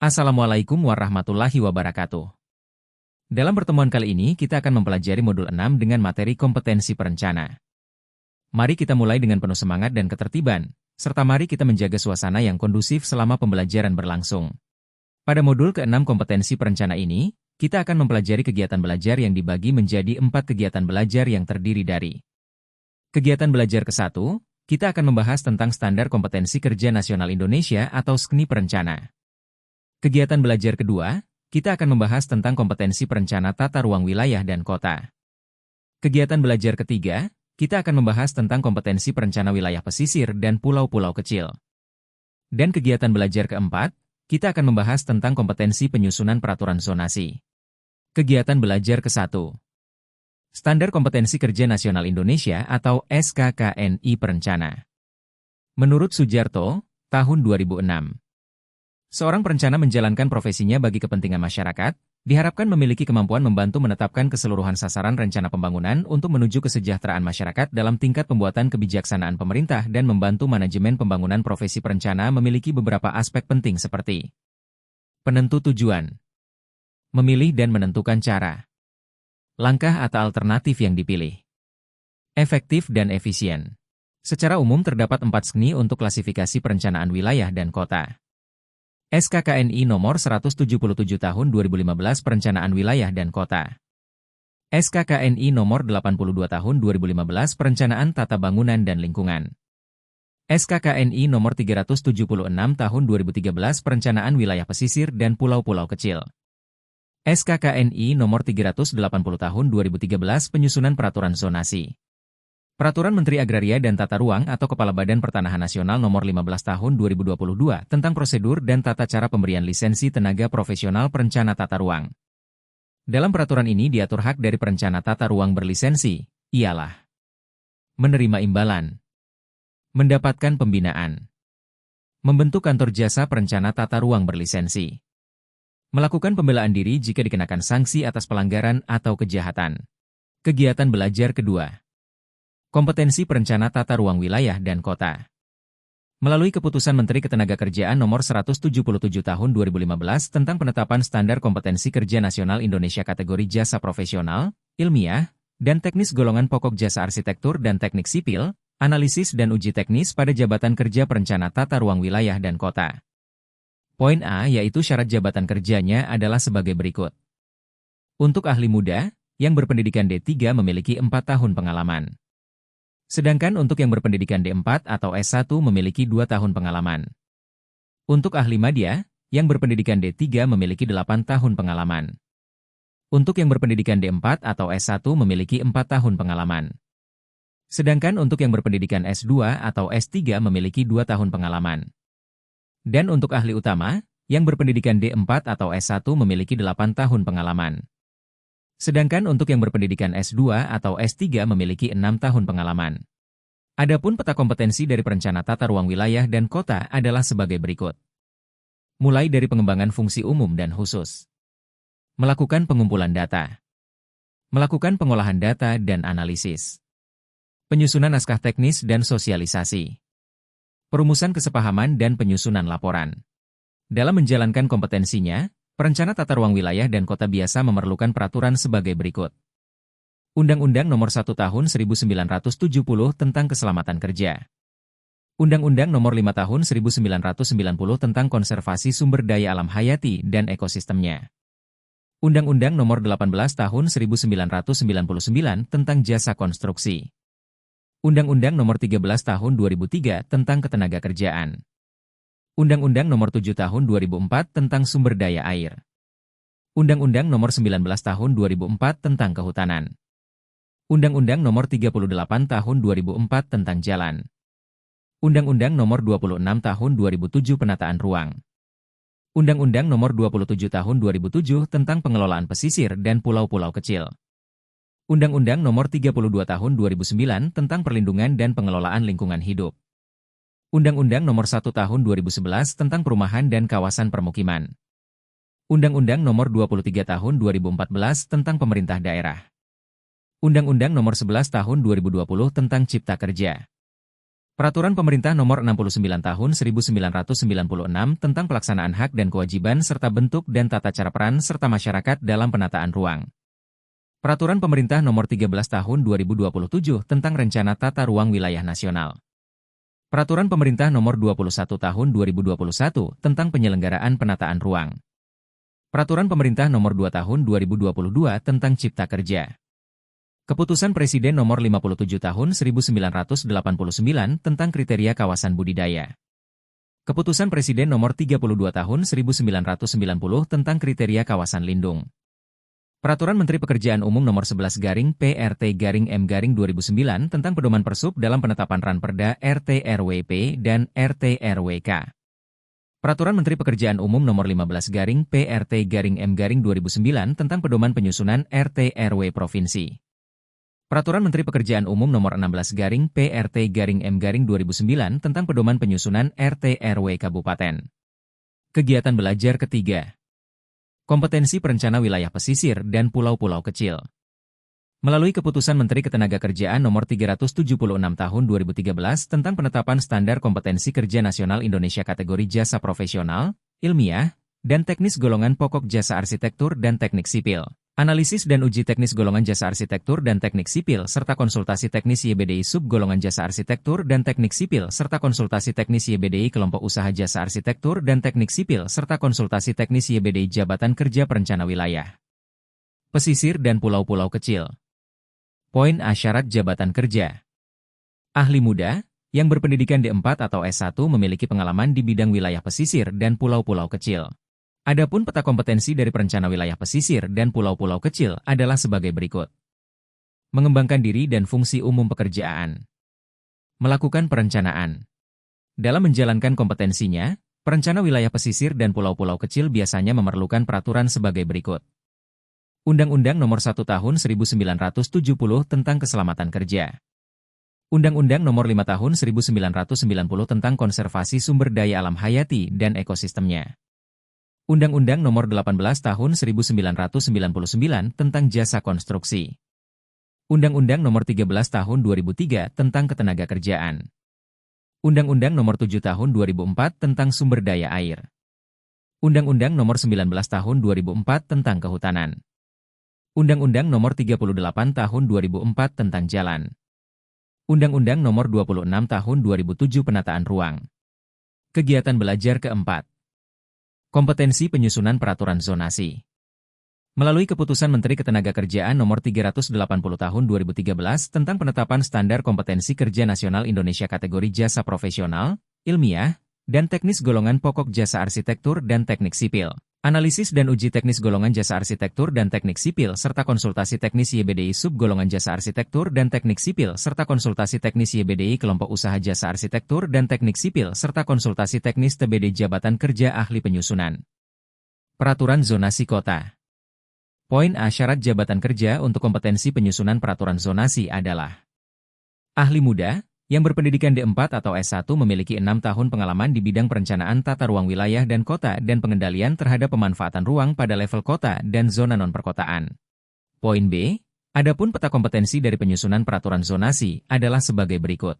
Assalamualaikum warahmatullahi wabarakatuh. Dalam pertemuan kali ini kita akan mempelajari modul 6 dengan materi kompetensi perencana. Mari kita mulai dengan penuh semangat dan ketertiban, serta mari kita menjaga suasana yang kondusif selama pembelajaran berlangsung. Pada modul ke-6 kompetensi perencana ini, kita akan mempelajari kegiatan belajar yang dibagi menjadi 4 kegiatan belajar yang terdiri dari kegiatan belajar ke-1, kita akan membahas tentang Standar Kompetensi Kerja Nasional Indonesia atau SKNI Perencana. Kegiatan belajar kedua, kita akan membahas tentang kompetensi perencana tata ruang wilayah dan kota. Kegiatan belajar ketiga, kita akan membahas tentang kompetensi perencana wilayah pesisir dan pulau-pulau kecil. Dan kegiatan belajar keempat, kita akan membahas tentang kompetensi penyusunan peraturan zonasi. Kegiatan belajar ke-1. Standar Kompetensi Kerja Nasional Indonesia atau SKKNI Perencana. Menurut Sujarto, tahun 2006. Seorang perencana menjalankan profesinya bagi kepentingan masyarakat, diharapkan memiliki kemampuan membantu menetapkan keseluruhan sasaran rencana pembangunan untuk menuju kesejahteraan masyarakat dalam tingkat pembuatan kebijaksanaan pemerintah dan membantu manajemen pembangunan. Profesi perencana memiliki beberapa aspek penting seperti penentu tujuan, memilih dan menentukan cara, langkah atau alternatif yang dipilih, efektif dan efisien. Secara umum terdapat 4 SKNI untuk klasifikasi perencanaan wilayah dan kota. SKKNI nomor 177 tahun 2015 Perencanaan Wilayah dan Kota. SKKNI nomor 82 tahun 2015 Perencanaan Tata Bangunan dan Lingkungan. SKKNI nomor 376 tahun 2013 Perencanaan Wilayah Pesisir dan Pulau-Pulau Kecil. SKKNI nomor 380 tahun 2013 Penyusunan Peraturan Zonasi. Peraturan Menteri Agraria dan Tata Ruang atau Kepala Badan Pertanahan Nasional Nomor 15 Tahun 2022 tentang prosedur dan tata cara pemberian lisensi tenaga profesional perencana tata ruang. Dalam peraturan ini diatur hak dari perencana tata ruang berlisensi, ialah menerima imbalan, mendapatkan pembinaan, membentuk kantor jasa perencana tata ruang berlisensi, melakukan pembelaan diri jika dikenakan sanksi atas pelanggaran atau kejahatan. Kegiatan belajar kedua. Kompetensi perencana tata ruang wilayah dan kota. Melalui Keputusan Menteri Ketenagakerjaan Nomor 177 Tahun 2015 tentang penetapan Standar Kompetensi Kerja Nasional Indonesia kategori jasa profesional, ilmiah, dan teknis golongan pokok jasa arsitektur dan teknik sipil, analisis dan uji teknis pada jabatan kerja perencana tata ruang wilayah dan kota. Poin A yaitu syarat jabatan kerjanya adalah sebagai berikut. Untuk ahli muda, yang berpendidikan D3 memiliki 4 tahun pengalaman. Sedangkan untuk yang berpendidikan D4 atau S1 memiliki 2 tahun pengalaman. Untuk ahli madya, yang berpendidikan D3 memiliki 8 tahun pengalaman. Untuk yang berpendidikan D4 atau S1 memiliki 4 tahun pengalaman. Sedangkan untuk yang berpendidikan S2 atau S3 memiliki 2 tahun pengalaman. Dan untuk ahli utama, yang berpendidikan D4 atau S1 memiliki 8 tahun pengalaman. Sedangkan untuk yang berpendidikan S2 atau S3 memiliki 6 tahun pengalaman. Adapun peta kompetensi dari perencana tata ruang wilayah dan kota adalah sebagai berikut. Mulai dari pengembangan fungsi umum dan khusus. Melakukan pengumpulan data. Melakukan pengolahan data dan analisis. Penyusunan naskah teknis dan sosialisasi. Perumusan kesepahaman dan penyusunan laporan. Dalam menjalankan kompetensinya, perencana tata ruang wilayah dan kota biasa memerlukan peraturan sebagai berikut. Undang-Undang Nomor 1 Tahun 1970 tentang Keselamatan Kerja. Undang-Undang Nomor 5 Tahun 1990 tentang Konservasi Sumber Daya Alam Hayati dan Ekosistemnya. Undang-Undang Nomor 18 Tahun 1999 tentang Jasa Konstruksi. Undang-Undang Nomor 13 Tahun 2003 tentang Ketenagakerjaan. Undang-Undang Nomor 7 Tahun 2004 tentang Sumber Daya Air. Undang-Undang Nomor 19 Tahun 2004 tentang Kehutanan. Undang-Undang Nomor 38 Tahun 2004 tentang Jalan. Undang-Undang Nomor 26 Tahun 2007 Penataan Ruang. Undang-Undang Nomor 27 Tahun 2007 tentang Pengelolaan Pesisir dan Pulau-Pulau Kecil. Undang-Undang Nomor 32 Tahun 2009 tentang Perlindungan dan Pengelolaan Lingkungan Hidup. Undang-Undang Nomor 1 Tahun 2011 tentang Perumahan dan Kawasan Permukiman. Undang-Undang Nomor 23 Tahun 2014 tentang Pemerintah Daerah. Undang-Undang Nomor 11 Tahun 2020 tentang Cipta Kerja. Peraturan Pemerintah Nomor 69 Tahun 1996 tentang pelaksanaan hak dan kewajiban serta bentuk dan tata cara peran serta masyarakat dalam penataan ruang. Peraturan Pemerintah Nomor 13 Tahun 2027 tentang Rencana Tata Ruang Wilayah Nasional. Peraturan Pemerintah Nomor 21 Tahun 2021 tentang penyelenggaraan penataan ruang. Peraturan Pemerintah Nomor 2 Tahun 2022 tentang Cipta Kerja. Keputusan Presiden Nomor 57 Tahun 1989 tentang kriteria kawasan budidaya. Keputusan Presiden Nomor 32 Tahun 1990 tentang kriteria kawasan lindung. Peraturan Menteri Pekerjaan Umum Nomor 11-PRT-M-2009 tentang pedoman Persub dalam penetapan Ranperda RT-RWP dan RT-RWK. Peraturan Menteri Pekerjaan Umum Nomor 15-PRT-M-2009 tentang pedoman penyusunan RT-RW Provinsi. Peraturan Menteri Pekerjaan Umum Nomor 16-PRT-M-2009 tentang pedoman penyusunan RT-RW Kabupaten. Kegiatan belajar ketiga. Kompetensi perencana wilayah pesisir dan pulau-pulau kecil. Melalui Keputusan Menteri Ketenagakerjaan Nomor 376 Tahun 2013 tentang penetapan standar kompetensi kerja nasional Indonesia kategori jasa profesional, ilmiah, dan teknis golongan pokok jasa arsitektur dan teknik sipil. Analisis dan uji teknis golongan jasa arsitektur dan teknik sipil serta konsultasi teknis YBDI sub golongan jasa arsitektur dan teknik sipil serta konsultasi teknis YBDI kelompok usaha jasa arsitektur dan teknik sipil serta konsultasi teknis YBDI Jabatan Kerja Perencana Wilayah Pesisir dan Pulau-Pulau Kecil. Poin A. Syarat jabatan kerja. Ahli muda yang berpendidikan D4 atau S1 memiliki pengalaman di bidang wilayah pesisir dan pulau-pulau kecil. Adapun peta kompetensi dari perencana wilayah pesisir dan pulau-pulau kecil adalah sebagai berikut. Mengembangkan diri dan fungsi umum pekerjaan. Melakukan perencanaan. Dalam menjalankan kompetensinya, perencana wilayah pesisir dan pulau-pulau kecil biasanya memerlukan peraturan sebagai berikut. Undang-Undang Nomor 1 Tahun 1970 tentang Keselamatan Kerja. Undang-Undang Nomor 5 Tahun 1990 tentang Konservasi Sumber Daya Alam Hayati dan Ekosistemnya. Undang-Undang Nomor 18 Tahun 1999 tentang Jasa Konstruksi. Undang-Undang Nomor 13 Tahun 2003 tentang Ketenagakerjaan. Undang-Undang Nomor 7 Tahun 2004 tentang Sumber Daya Air. Undang-Undang Nomor 19 Tahun 2004 tentang Kehutanan. Undang-Undang Nomor 38 Tahun 2004 tentang Jalan. Undang-Undang Nomor 26 Tahun 2007 Penataan Ruang. Kegiatan belajar keempat. Kompetensi penyusunan peraturan zonasi. Melalui Keputusan Menteri Ketenagakerjaan Nomor 380 Tahun 2013 tentang penetapan standar kompetensi kerja nasional Indonesia kategori jasa profesional, ilmiah, dan teknis golongan pokok jasa arsitektur dan teknik sipil. Analisis dan uji teknis golongan jasa arsitektur dan teknik sipil serta konsultasi teknis YBDI sub golongan jasa arsitektur dan teknik sipil serta konsultasi teknis YBDI kelompok usaha jasa arsitektur dan teknik sipil serta konsultasi teknis TBD Jabatan Kerja Ahli Penyusunan. Peraturan zonasi kota. Poin A. Syarat jabatan kerja untuk kompetensi penyusunan peraturan zonasi adalah ahli muda yang berpendidikan D4 atau S1 memiliki 6 tahun pengalaman di bidang perencanaan tata ruang wilayah dan kota dan pengendalian terhadap pemanfaatan ruang pada level kota dan zona non-perkotaan. Poin B. Adapun peta kompetensi dari penyusunan peraturan zonasi adalah sebagai berikut.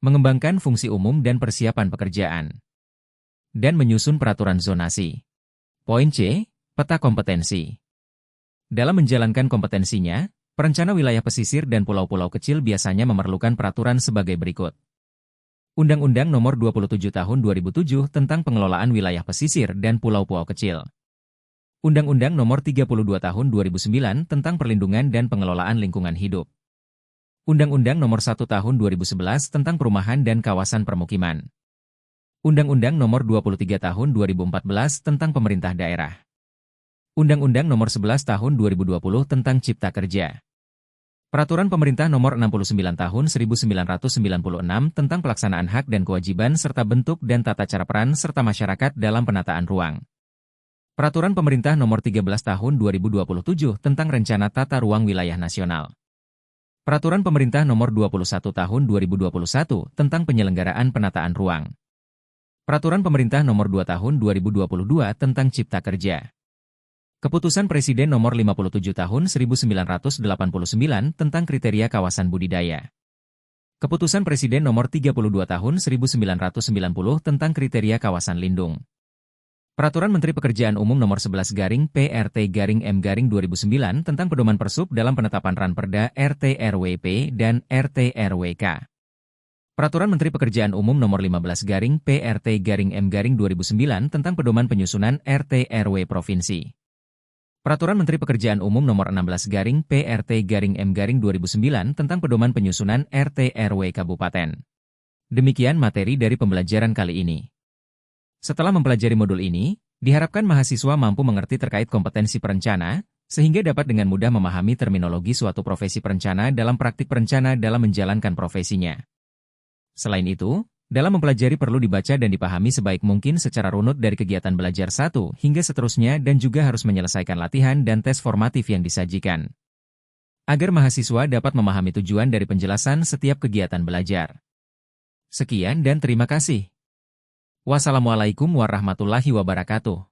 Mengembangkan fungsi umum dan persiapan pekerjaan. Dan menyusun peraturan zonasi. Poin C. Peta kompetensi. Dalam menjalankan kompetensinya, perencana wilayah pesisir dan pulau-pulau kecil biasanya memerlukan peraturan sebagai berikut. Undang-Undang Nomor 27 Tahun 2007 tentang Pengelolaan Wilayah Pesisir dan Pulau-Pulau Kecil. Undang-Undang Nomor 32 Tahun 2009 tentang Perlindungan dan Pengelolaan Lingkungan Hidup. Undang-Undang Nomor 1 Tahun 2011 tentang Perumahan dan Kawasan Permukiman. Undang-Undang Nomor 23 Tahun 2014 tentang Pemerintah Daerah. Undang-Undang Nomor 11 Tahun 2020 tentang Cipta Kerja. Peraturan Pemerintah Nomor 69 Tahun 1996 tentang pelaksanaan hak dan kewajiban serta bentuk dan tata cara peran serta masyarakat dalam penataan ruang. Peraturan Pemerintah Nomor 13 Tahun 2027 tentang Rencana Tata Ruang Wilayah Nasional. Peraturan Pemerintah Nomor 21 Tahun 2021 tentang penyelenggaraan penataan ruang. Peraturan Pemerintah Nomor 2 Tahun 2022 tentang Cipta Kerja. Keputusan Presiden Nomor 57 Tahun 1989 tentang kriteria kawasan budidaya. Keputusan Presiden Nomor 32 Tahun 1990 tentang kriteria kawasan lindung. Peraturan Menteri Pekerjaan Umum Nomor 11/PRT/M/2009 tentang pedoman Persub dalam penetapan Ranperda RT/RWP dan RT/RWK. Peraturan Menteri Pekerjaan Umum Nomor 15/PRT/M/2009 tentang pedoman penyusunan RT/RW Provinsi. Peraturan Menteri Pekerjaan Umum Nomor 16/PRT/M/2009 tentang pedoman penyusunan RT/RW Kabupaten. Demikian materi dari pembelajaran kali ini. Setelah mempelajari modul ini, diharapkan mahasiswa mampu mengerti terkait kompetensi perencana, sehingga dapat dengan mudah memahami terminologi suatu profesi perencana dalam praktik perencana dalam menjalankan profesinya. Selain itu, dalam mempelajari perlu dibaca dan dipahami sebaik mungkin secara runut dari kegiatan belajar 1 hingga seterusnya dan juga harus menyelesaikan latihan dan tes formatif yang disajikan. Agar mahasiswa dapat memahami tujuan dari penjelasan setiap kegiatan belajar. Sekian dan terima kasih. Wassalamualaikum warahmatullahi wabarakatuh.